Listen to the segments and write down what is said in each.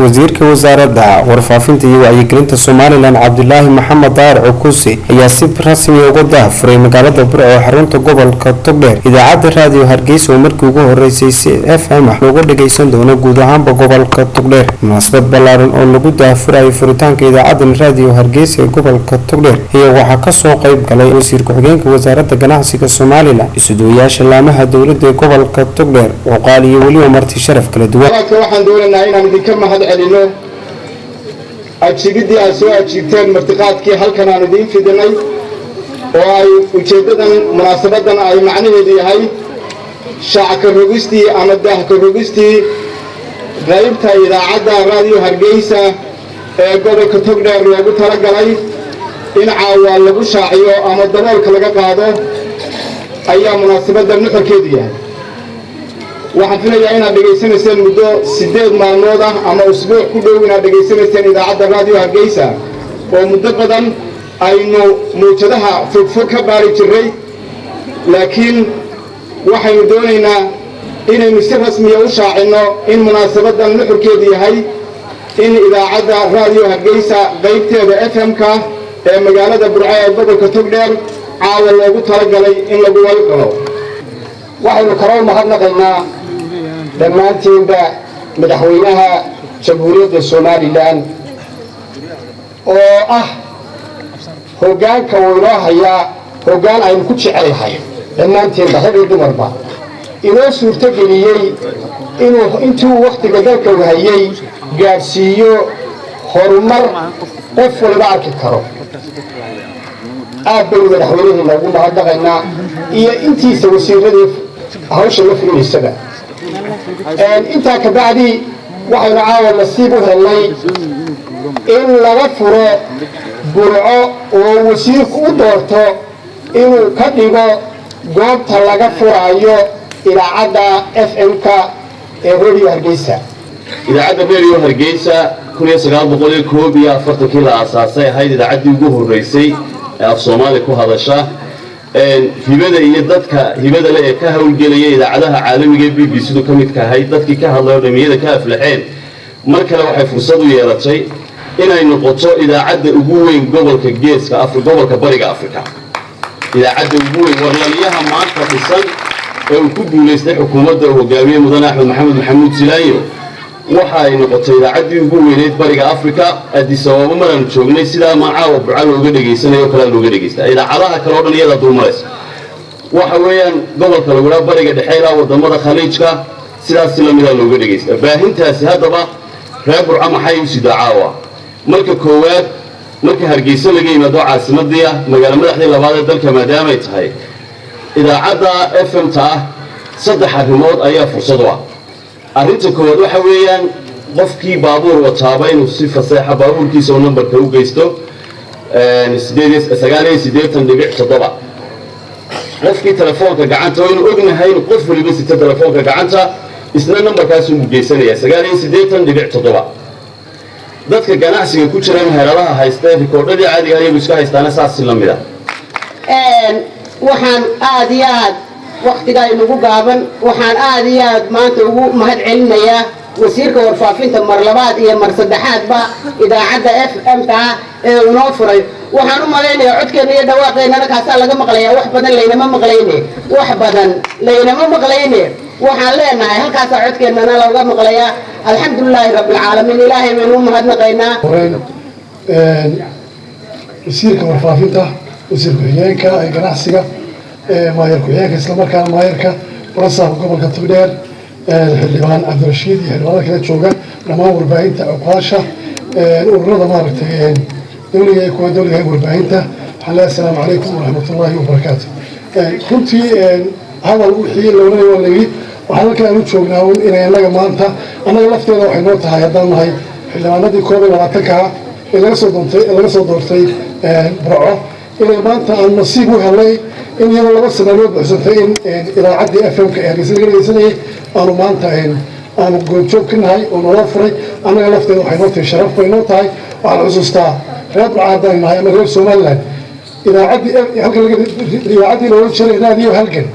wasiirka wasaaradda warfaafinta iyo wacyigelinta Somaliland Cabdullaahi Maxamed Daar Cukusi ayaa si rasmi ah uga daahfuray magaalada Burco ee xarunta gobolka Togdheer idaacadda raadiyo Hargeysa oo markii ugu horeysay si FM ah looga dhageysan doono guud ahaanba gobolka Togdheer. Munaasabad ballaaran oo lagu daahfuray furitaanka idaacadda raadiyo Hargeysa ee gobolka Togdheer ayaa waxaa ka soo qayb galay wasiir ku-xigeenka wasaaradda ganacsiga Somaliland, isuduwayaasha laamaha dowladda ee gobolka Togdheer, oqaal iyo waliba marti sharaf kala duwan. waxaan doonaynaa inaan idinka mahad celino ajiibidii aad soo ajiibteen martiqaadkii halkan aan idiin fidinay oo ay ujeedadan munaasabadan ay macnaheedu yahay shacabka rogistii ama daahka rogistii qaybta idaacadda raadiyo Hargeysa ee gobolka Togdheer loogu talagalay in caawa lagu shaaciyo ama daboolka laga qaado ayaa munaasabadan nuxurkeedu yahay. waxaan filayaa inaad dhageysanayseen muddo 8 maalmood ah ama usbuuc ku dhow inaad dhageysanayseen idaacadda raadiyo Hargeysa oo muddo badan aynu muujadaha fogfog ka baari jiray, laakiin waxaynu doonaynaa inaynu si rasmi ah u shaacino in munaasabadan nuxurkeedu yahay in idaacadda raadiyo Hargeysa qaybteeda FM-ka ee magaalada Burco ee gobolka Togdheer caawa loogu talagalay in lagu walqalo. waxaynu kaloo mahadnaqaynaa dhammaantiinba madaxweynaha jamhuuriyadda Somaliland oo ah hoggaanka inoo haya hoggaan aynu ku jecelahay dhammaantiinba rag iyo dumarba inoo suurtageliyey inuu intuu waqtiga dalka hayay gaarsiiyo horumar qof walba arki karo. aad baynu madaxweynaheena ugu mahadnaqaynaa iyo intiisa wasiiradii hawsha la fuliysaba. intaa ka bacdi waxaynu caawa nasiib u helnay in laga furo Burco oo wasiirku u doorto inuu ka dhigo goobta laga furayo idaacadda FM-ka ee raadiyo Hargeysa. idaacadda raadiyo Hargeysa 1941 la aasaasay ahayd idaacaddii ugu horeysay ee af Soomaali ku hadasha hibada iyo dadka hibada leh ee ka hawlgelaya idaacadaha caalamiga ee BBC-du ka mid ka ahayd dadkii ka hadlayo dhamiyada ka aflaxeen mar kale waxay fursad u yeelatay inay noqoto idaacadda ugu weyn gobolka Geeska Afrika gobolka Bariga Afrika. idaacadda ugu weyn warlaliyaha maanta dhisan ee uu ku guuleystay xukuumadda hogaamiye Mudane Axmed Maxamed Maxamuud Silaayo waxa ay noqotay idaacaddii ugu weyneed Bariga Afrika. Addis Ababa maraan joognay sidaa macaawa Burco looga dhageysanayo kala looga dhageystaa idaacadaha kale oo dhan iyada dulmaraysa. waxa weeyaan gobolka lagu dhaaf Bariga Dhexe ilaa wadamada Khaliijka sidaas la mid ah looga dhageystaa. baahintaasi haddaba reer Burco maxay u sii dacaawa marka koowaad marka Hargeysa laga yimaado caasimadii magaalo madaxda labaad ee dalka maadaama ay tahay idaacadda FM-ta saddex arrimood ayaa fursad u ah. arrinta koowaad waxa weeyaan qofkii baabuur wataaba inuu si fasaxa baabuurkiisa oo nambarka u geysto 89.7 qofkii telefoonka gacanta oo inuu ognahay in qof waliba sita telefoonka gacanta isna nambarkaas uu geysanaya 89.7. dadka ganacsiga ku jira meheradaha haysta rikoodhadii caadiga ah iska haystaana saas la mid ah. waxaan aad iyo aad waqtiga inagu gaaban waxaan aad iyo aad maanta ugu mahad celinayaa wasiirka warfaafinta mar labaad iyo mar saddexaadba idaacadda FM-ka ee inoo furay. waxaan u maleynayaa codkeena iyo dhawaaqeena kaasa laga maqlayaa wax badan laynama maqlayne waxaan leenahay halkaas codkeena laga maqlayaa. alxamdulilaahi rabbil caalamiin ilaahay baynu u mahadnaqaynaa. wasiirka warfaafinta wasiir ku-xigeenka ee ganacsiga maayar ku-xigeenka isla markaana maayarka warasaha gobolka Togdheer xildhibaan Cabdirashiid iyo xildhibaanada kala jooga dhammaan warbaahinta oqaasha ururada maaragtay dowliga iyo kuwa dowliga warbaahinta. assalaamu calaykum waraxmatullaahi wabarakaatu. runtii hadal wixii la oranayay waa layidhi waxaan halkaan u joognaa inay annaga maanta annaga lafteeda waxay noo tahay haddaan nahay xildhibaanadii 21-ka ee laga soo doortay Burco inay maanta aan nasiib u helnay in iyadoo 2 sanadood buuxsantay in idaacaddii FM-ka ee Hargeysa laga dhageysanayay aanu maanta aanu goobjoog ka nahay oo naloo furay. annaga lafteeda waxay noo tahay sharaf bay noo tahay. waxaan xusuustaa reer Burco haddaan nahay ama reer Somaliland idaacaddii loola jiray raadiyo halgan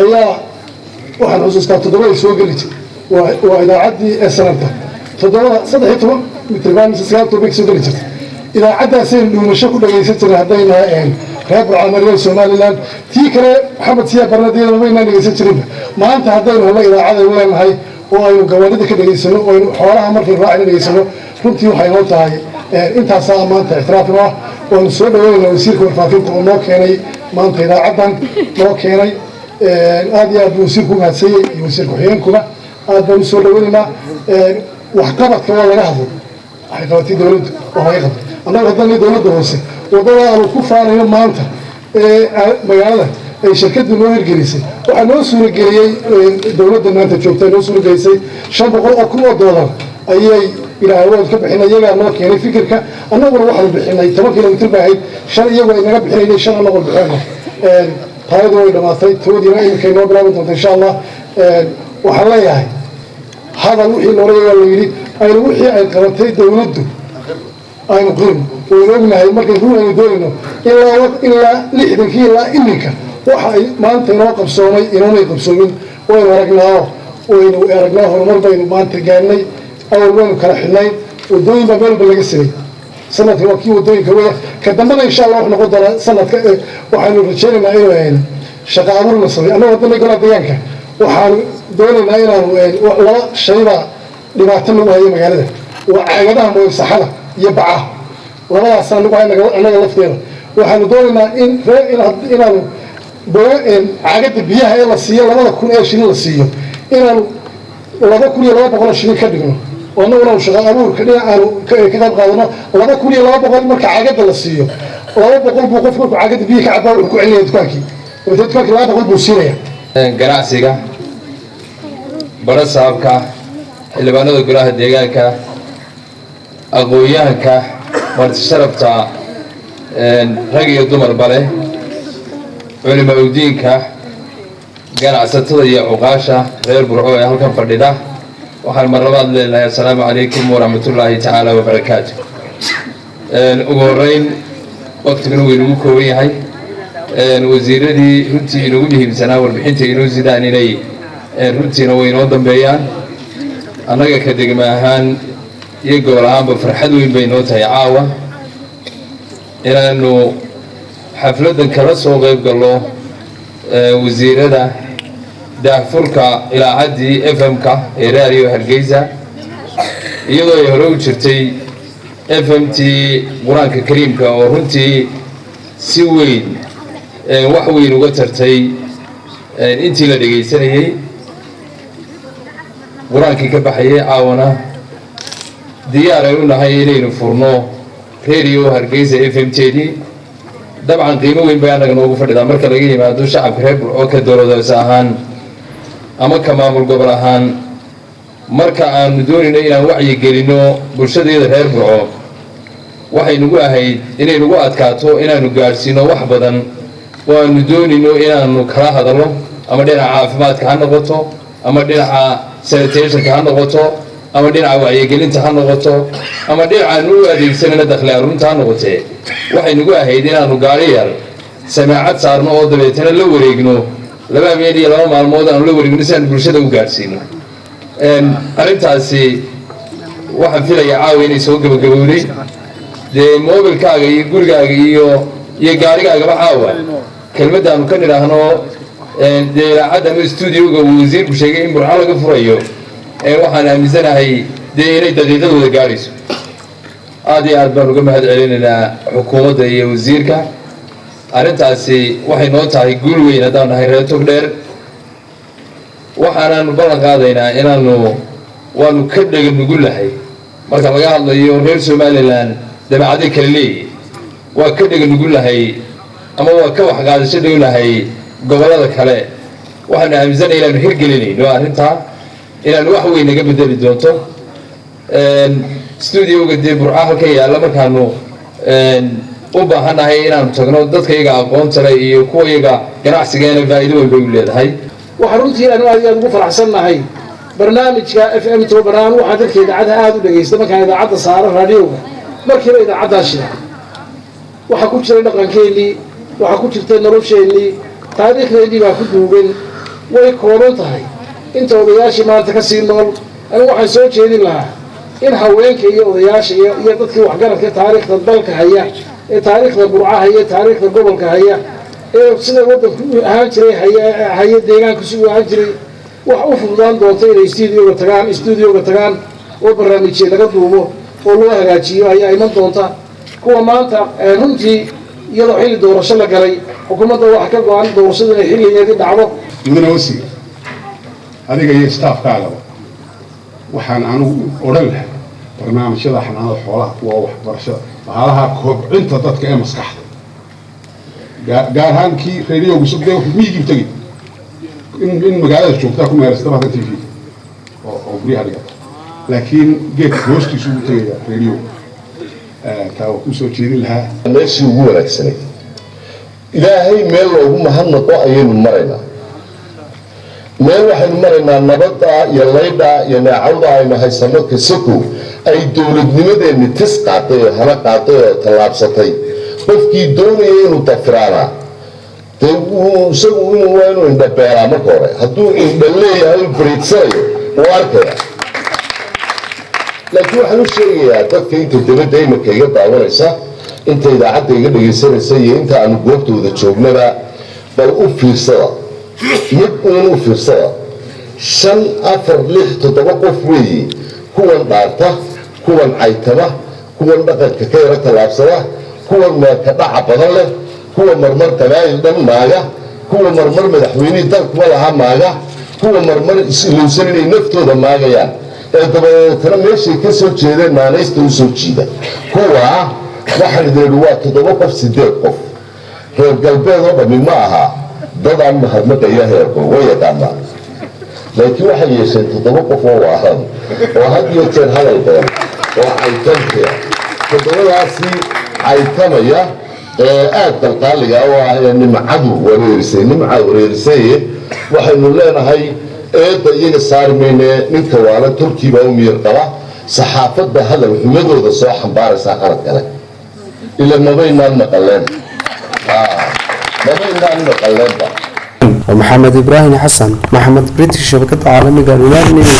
ayaa waxaan xusuustaa 7 ay soo geli jirtay waa idaacaddii SNM-ta 7 mitrban sagaal big soo dirta idaacadaaseen dhuumasho ku dhageysan jiray haddayna reer Burcamariya Somaliland tii kale Maxamed Siyaad Barnadeed wayna dhageysan jiray maanta haddaynu helo idaacada weynahay oo aynu gawaarida ka dhageysano oo xoolaha markay raacin dhageysano runtii waxay noo tahay intaas maanta ixtiraaf ah oo soo dhaweeyay wasiirka warfaafinta oo noo keenay maanta idaacadan noo keenay aad iyo aad wasiirku mahadsanyahay iyo wasiirka xigeenkuba aad baan soo dhaweynaa wax qabadka waa laga hadlo waxay qabatay dawladdu oo laga qabtay annaga haddana dawladda hoose wadada aanu ku faanayo maanta magaalada ay shirkadu noo hirgelisay waxaa noo suurageliyey dawladda maanta joogta noo suuragelisay $500,000 ayay ilaahawood ka bixinay iyagaa noo keenay fikirka annaguna waxaanu bixinay 10 kilomitir baa ahayd shan iyagoo ay naga bixinayay shan annagoo bixinay taayadu way dhamaatay toodiina iminkay noo bilaaban doonta insha allah waxaan leeyahay hadal wixii noola la yidhi aynu wixii ay qabatay dawladdu aynu qirno waynu ognahay markay run aynu doonayno ilaa 60 ilaa iminka waxa ay maanta inoo qabsoomay inoomay qabsoomin waynu aragnaa horumar baynu maanta gaarnay awal waynu kala xidhnay wadooyin baa meelba laga samay sanadka waa kii wadooyinka weya ka dambena insha allah wax noqon doona sanadka waxaanu rajaynaynaa inuu shaqo abuur la sameeyo annagu haddana golaha deegaanka waxaanu doonaynaa inaanu laba shayba dhibaato lagu hayo magaalada waa caagadaha mooysaxada iyo bacaha labadaas annaga lafteeda waxaanu doonaynaa inaanu caagada biyaha ee la siiyo 2,000 ee shilin la siiyo inaanu 2,200 shilin ka dhigno oo annaguna shaqo abuurka dhinacaanu ka qayb qaadano 2,200 marka caagada la siiyo 200 buu qofku caagada biyaha ka cabaa wuxuu ku celinaya dukaankii dukaankii 200 buu siinaya ganacsiga barasaabka xildhibaanada golaha deegaanka aqoonyahanka marti sharafta rag iyo dumarba leh culimada diinka ganacsatada iyo cuqaasha reer Burco ee halkan fadhida waxaan mar labaad leeyahay assalaamu calaykum wa rahmatullaahi ta'ala wa barakaatuh ugu horeyn waqtigan uu inagu kooban yahay wasiiradii runtii inagu muhiimsanaa warbixinta inoo sidaan inay runtiina way inoo dambeeyaan annaga ka degma ahaan iyo gobol ahaanba farxad weyn bay noo tahay caawa inaanu xafladan kala soo qayb galno wasiirada daahfurka ilaacaddii FM-ka ee raadiyo Hargeysa iyadoo ay hore u jirtay FM-t quraanka kariimka oo runtii si weyn wax weyn uga tartay intii la dhageysanayay quraankii ka baxayay caawana diyaar ay u nahay inaynu furno radio Hargeysa FM-teedii dabcan qiimo weyn bay anaga noogu fadhidaa marka laga yimaado shacabka reer Burco ka dowladda ahaan ama ka maamul gobol ahaan marka aanu doonayno inaan wacyi gelino bulshadeeda reer Burco waxay nagu ahayd inay nagu adkaato inaanu gaarsiino wax badan oo aanu doonayno inaanu kala hadalno ama dhinaca caafimaadka ha noqoto ama dhinaca sanitationka ha noqoto ama dhinaca wacyigelinta ha noqoto ama dhinaca u adeegsanayna dakhli aruurinta ha noqotee waxay nagu ahayd inaanu gaari yar samaacad saarno oo dabeetana la wareegno 2 habeen iyo 2 maalmood aanu la wareegno si aan bulshada u gaarsiino arrintaasi waxaan filayaa caawa inay soo gabagabowday dee moobilkaaga iyo gurigaaga iyo gaarigaagaba caawa kelmadaanu ka nidhaahno dee idaacadda ama stuudioga uu wasiirku sheegay in Burco laga furayo waxaan aaminsanahay dee inay daqiiqadooda gaarayso aad iyo aad baan uga mahad celinaynaa xukuumadda iyo wasiirka arrintaasi waxay noo tahay guul weyn haddaan nahay reer Togdheer waxaanaanu ballan qaadaynaa waanu ka dhaga nugulahay marka laga hadlayo reer Somaliland dabeecadii kala leeyahay waa ka dhaga nugulahay ama waa ka wax qaadasho dhowlahay gobolada kale waxaanu aaminsanahay inaanu hirgelinayno arrintaa inaanu wax weyn naga bedeli doonto studioga dee Burco halka yaalla markaanu u baahanahay inaanu tagno dadka iyaga aqoonta leh iyo kuwa iyaga ganacsigeena faa'iido weyn bay u leedahay waxaan runtii aanu aad ugu faraxsannahay barnaamijka FM tobanaan waxaa dadka idaacadaha aad u dhageysta markaan idaacadda saaro raadiyowga markiiba idaacaddaa shida waxaa ku jiray dhaqankeennii waxaa ku jirtay nolosheennii taariikhdeennii baa ku duugan way kooban tahay inta odayaashii maanta ka sii nool anigu waxaan soo jeedin lahaa in haweenka iyo odayaasha iyo dadkii waxgaradka taariikhda dalka haya ee taariikhda burca haya taariikhda gobolka haya ee sida wadanku ahaan jiray haya deegaanka sidoo ahaan jiray wax u fududaan doonto inay studio-ga tagaan oo barnaamijyo laga duubo oo loo hagaajiyo ayaa iman doonta kuwa maanta runtii iyadoo xilli doorasho la galay xukuumadda waxa ka go'an doorashada inay xilligeedii dhacdo mudane wasiir adiga iyo staafkaagaba waxaan anugu odhan lahay barnaamijyada xanaanada xoolaha waa waxbarashada bahalaha kobcinta dadka ee maskaxda gaar ahaan kii radiogu sugdee miyigiibu tegay in magaalada joogtaa ku meelasta badan tv oo guryaha dhigata laakiin geedka hoostiisu ugu tegaya radio taa waa kusoo jeedin lahaa meeshii ugu wanaagsanay ilaahay meel loogu mahadnaqo ayaynu maraynaa meel waxaynu maraynaa nabadda iyo laydha iyo neecawda aynu haysano kasako ay dowladnimadeenni tis qaatay oo hana qaatay oo tallaabsatay qofkii doonaya inuu dafiraana dee isagu waa inuu indhabeelaa marka hore hadduu indha leeyahay u bariidsanayo wuu arkaya laakiin waxaan u sheegayaa dadka inta dibadda iminka iga daawanaysa inta idaacadda iga dhagaysanaysa iyo inta aanu goobtooda joognaba bal u fiirsada mid uun u fiirsada 5 4 6 7 qof weeye kuwan dhaarta kuwan caytama kuwan dhaqanka ka yara tallaabsada kuwan meelka dhaca badan leh kuwa marmar qabaayil dhan maaga kuwa marmar madaxweynihii dalkuba lahaa maaga kuwa marmar is-ilowsan inay naftooda maagayaan ee dabadeetana meeshay ka soo jeedeen naanaysta u soo jiida kuwa waxaan idin waa 7 qof 8 qof reer galbeed oo dhammi ma aha dadaan mahadnaqaya heerko way yaqaanaa laakiin waxay yeesheen 7 qof oo waahan oo had iyo jeer hadal badan oo caytanaya 7daasi caytamaya aad dalqaaliga oo ah nimcadu wareerisay waxaynu leenahay eedda iyaga saarmayne ninka waala turkiiba u miyir qaba saxaafadda hadal xumadooda soo xambaaraysa qarad kale ila mabaynaan maqaleen محمد إبراهيم حسن محمد بريتش شبكة عالمية United News